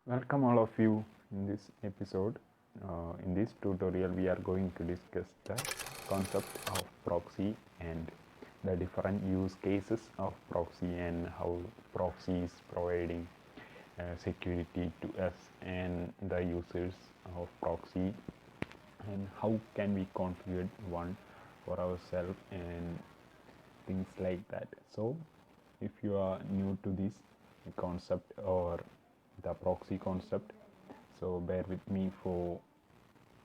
Welcome all of you in this episode. In this tutorial we are going to discuss the concept of proxy and the different use cases of proxy and how proxy is providing security to us and the users of proxy, and how can we configure one for ourselves and things like that. So if you are new to this concept or the proxy concept, so bear with me for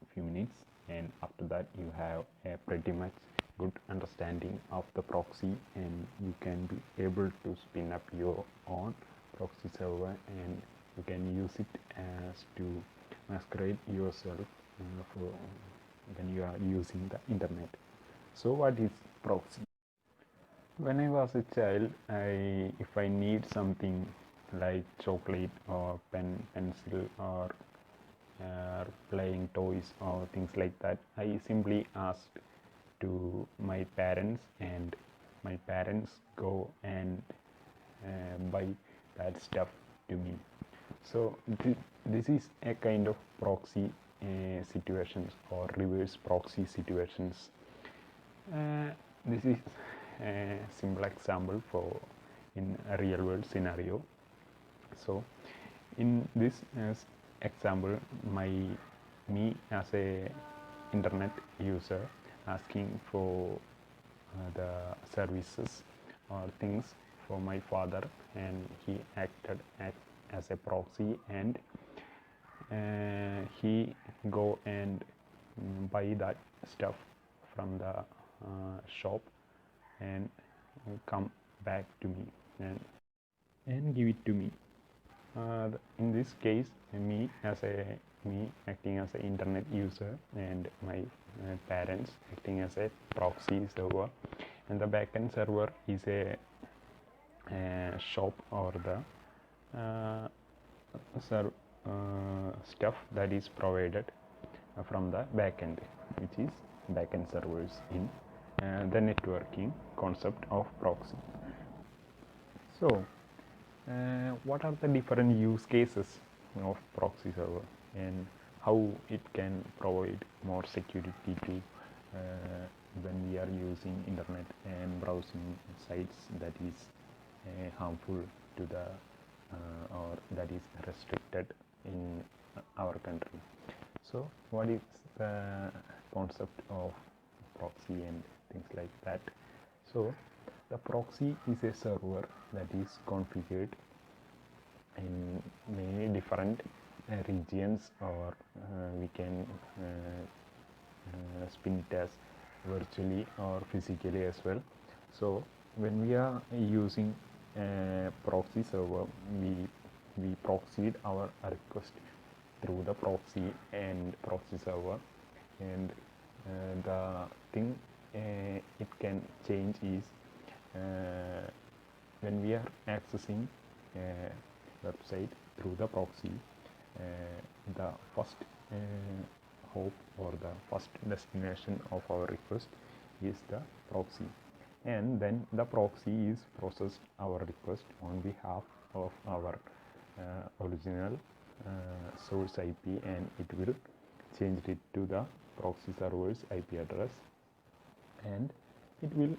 a few minutes, and after that you have a pretty much good understanding of the proxy, and you can be able to spin up your own proxy server and you can use it as to masquerade yourself for when you are using the internet. So what is proxy? When I was a child, if I need something like chocolate or pencil or playing toys or things like that, I simply asked to my parents, and my parents go and buy that stuff to me. So this is a kind of proxy situations or reverse proxy situations. This is a simple example for in a real world scenario. So in this example, me as a internet user asking for the services or things for my father, and he acted as a proxy, and he go and buy that stuff from the shop and come back to me and give it to me. In this case, me acting as an internet user and my parents acting as a proxy server, and the backend server is a shop or the stuff that is provided from the backend, which is backend servers in the networking concept of proxy. So what are the different use cases of proxy server and how it can provide more security to when we are using internet and browsing sites that is harmful to the or that is restricted in our country. So what is the concept of proxy and things like that? So the proxy is a server that is configured in many different regions, or we can spin it as virtually or physically as well. So when we are using a proxy server, we proxied our request through the proxy and proxy server, and the thing it can change is when we are accessing a website through the proxy, the first hope or the first destination of our request is the proxy, and then the proxy is processed our request on behalf of our original source IP, and it will change it to the proxy server's IP address, and it will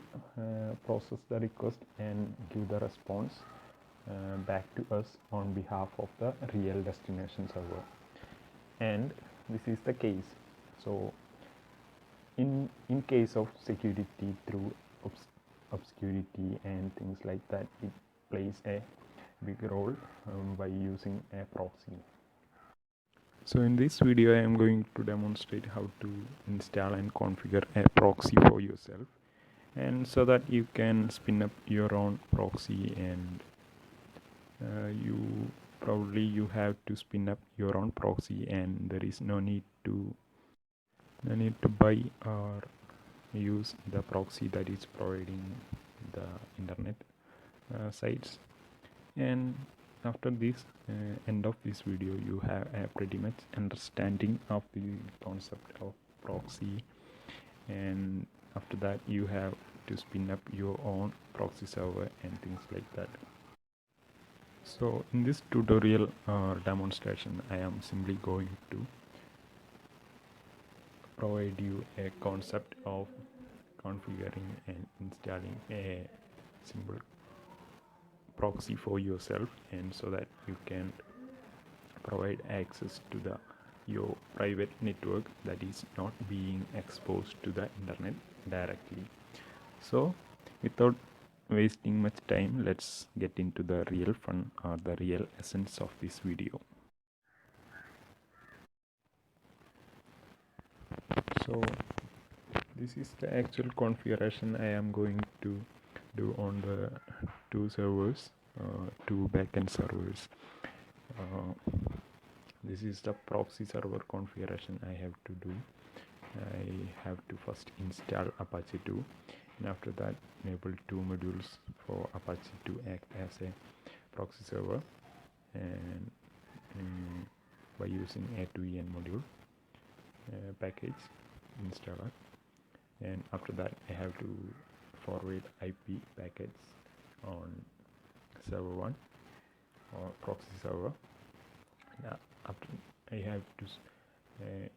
process the request and give the response back to us on behalf of the real destination server. And this is the case. So in case of security through obscurity and things like that, it plays a big role by using a proxy. So in this video I am going to demonstrate how to install and configure a proxy for yourself, and so that you can spin up your own proxy, and you have to spin up your own proxy, and there is no need to buy or use the proxy that is providing the internet sites. And after this end of this video, you have a pretty much understanding of the concept of proxy, and after that you have to spin up your own proxy server and things like that. So in this tutorial or demonstration, I am simply going to provide you a concept of configuring and installing a simple proxy for yourself, and so that you can provide access to the your private network that is not being exposed to the internet directly. So without wasting much time, let's get into the real fun or the real essence of this video. So this is the actual configuration I am going to do on the two servers, two backend servers. This is the proxy server configuration I have to do. I have to first install Apache 2, and after that enable two modules for Apache to act as a proxy server, and by using a2en module package installer. And after that I have to forward IP packets on server 1 or proxy server. Now after I have to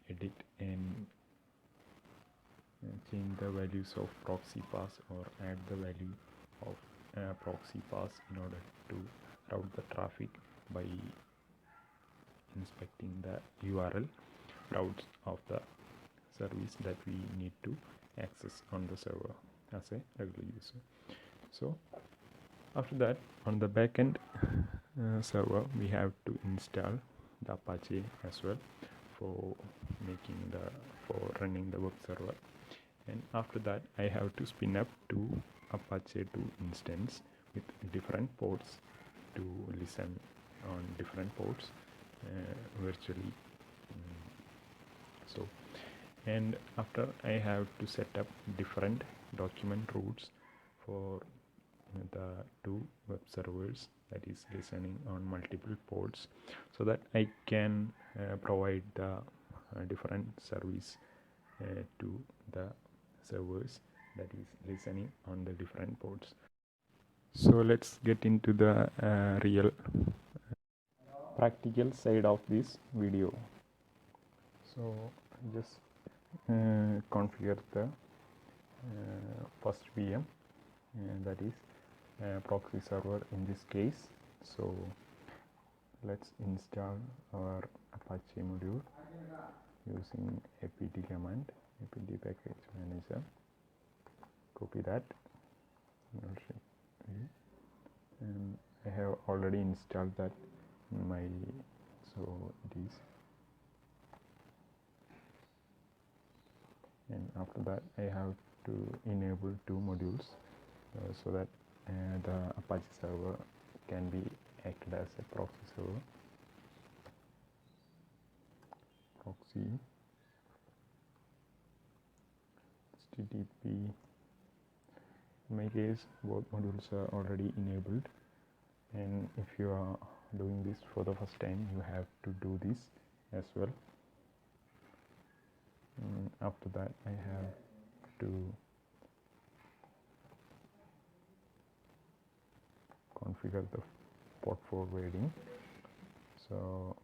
edit and change the values of proxy pass or add the value of proxy pass in order to route the traffic by inspecting the URL routes of the service that we need to access on the server as a regular user. So after that, on the backend server, we have to install the Apache as well for running the web server. And after that, I have to spin up two Apache 2 instance with different ports to listen on different ports virtually. So, and after I have to set up different document routes for the two web servers that is listening on multiple ports, so that I can provide the different service to the servers that is listening on the different ports. So let's get into the real practical side of this video. So just configure the first VM, that is proxy server in this case. So let's install our Apache module using apt command, apt package manager. Copy that, and I have already installed that in my, so it is, and after that I have to enable two modules so that the Apache server can be acted as a proxy server. Proxy HTTP. In my case, both modules are already enabled, and if you are doing this for the first time, you have to do this as well. And after that, I have to configure the port forwarding. So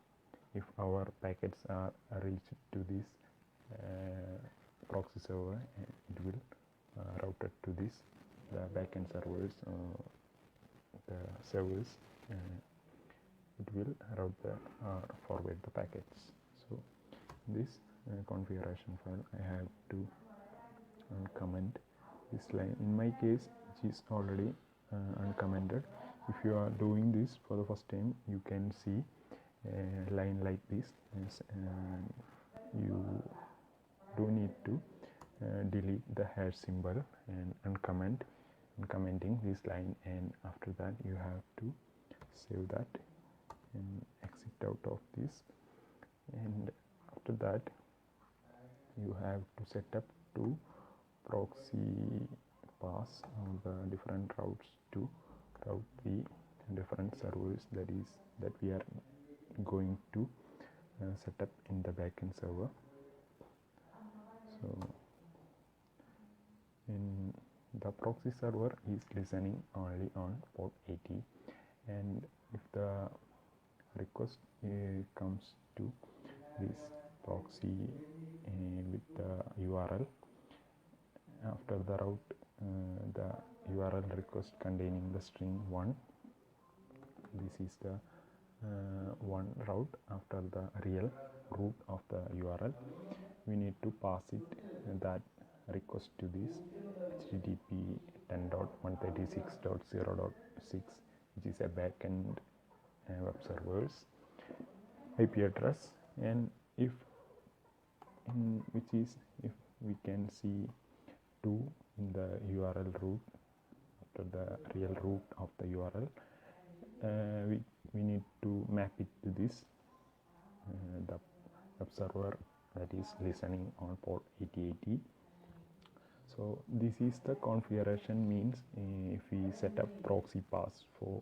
if our packets are reached to this proxy server, it will route it to this the backend servers, the servers, it will route the forward the packets. So this configuration file I have to uncomment this line. In my case, it is already uncommented. If you are doing this for the first time, you can see a line like this. You do need to delete the hash symbol and uncommenting this line, and after that you have to save that and exit out of this, and after that you have to set up two proxy pass on the different routes to route the different servers that we are going to set up in the backend server. So the proxy server is listening only on port 80, and if the request comes to this proxy with the URL, after the route the URL request containing the string 1, this is the one route. After the real root of the URL, we need to pass it that request to this http 10.136.0.6, which is a backend web server's IP address, and if we can see 2 in the URL root after the real root of the URL, we need to map it to this the web server that is listening on port 8080. So this is the configuration, means if we set up proxy pass for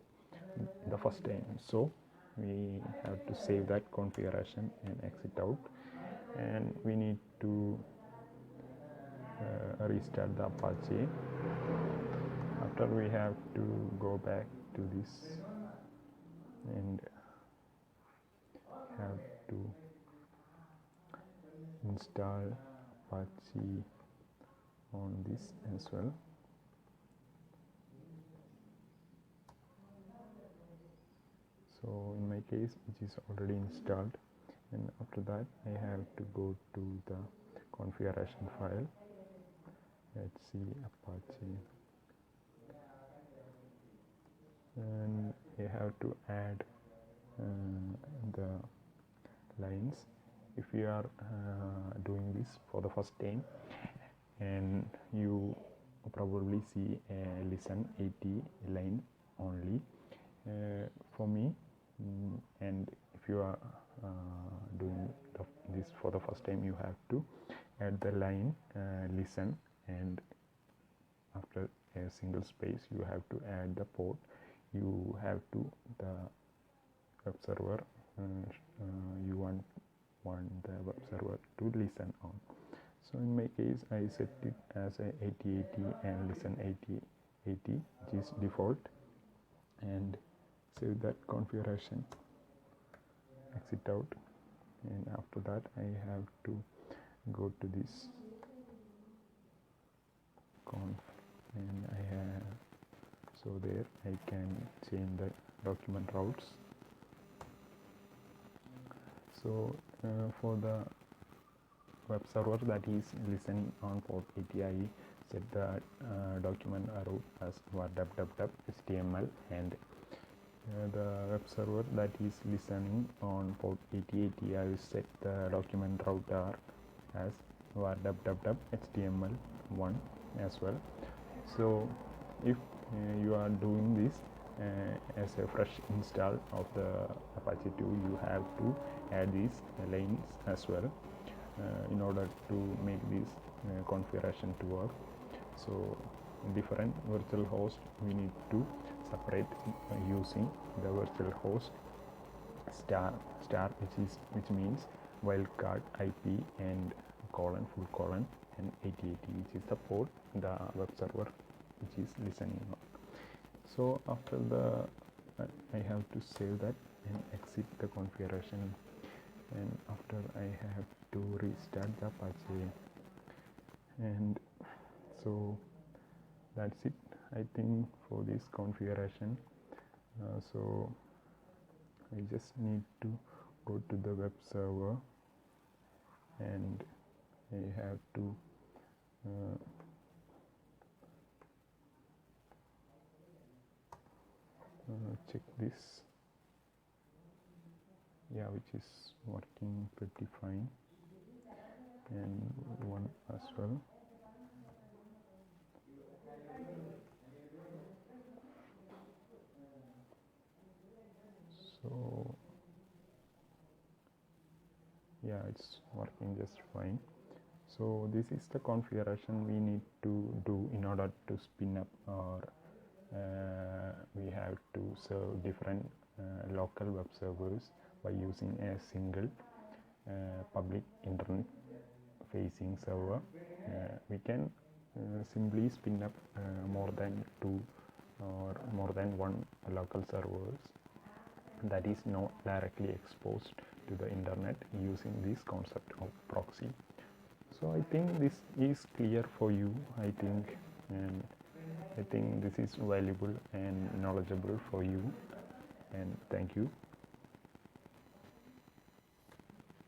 the first time, so we have to save that configuration and exit out, and we need to restart the Apache. After, we have to go back to this and have to install Apache on this as well. So in my case, which is already installed, and after that I have to go to the configuration file. Let's see, Apache, and you have to add the lines. If you are doing this for the first time, and you probably see a listen 80 line only. For me, and if you are doing this for the first time, you have to add the line listen, and after a single space you have to add the port you have to the web server you want the web server to listen on. So in my case, I set it as a 8080 and listen 8080, which is default, and save that configuration, exit out, and after that I have to go to this conf, and I have, so there I can change the document routes. So for the web server that is listening on port 80, I set the document route as www.html, and the web server that is listening on port 8080, I will set the document router as www.html1 as well. So if you are doing this as a fresh install of the Apache 2, you have to add these lanes as well in order to make this configuration to work. So different virtual host we need to separate using the virtual host star which means wildcard IP and full colon and 8080, which is the port the web server which is listening on. So after the I have to save that and exit the configuration, and after I have to restart the Apache, and so that's it, I think, for this configuration. So I just need to go to the web server, and I have to check this, yeah, which is working pretty fine, and one as well. So yeah, it's working just fine. So this is the configuration we need to do in order to spin up our we have to serve different local web servers by using a single public internet facing server. We can simply spin up more than 2 or more than 1 local servers that is not directly exposed to the internet using this concept of proxy. So I think this is clear for you, and I think this is valuable and knowledgeable for you, and thank you.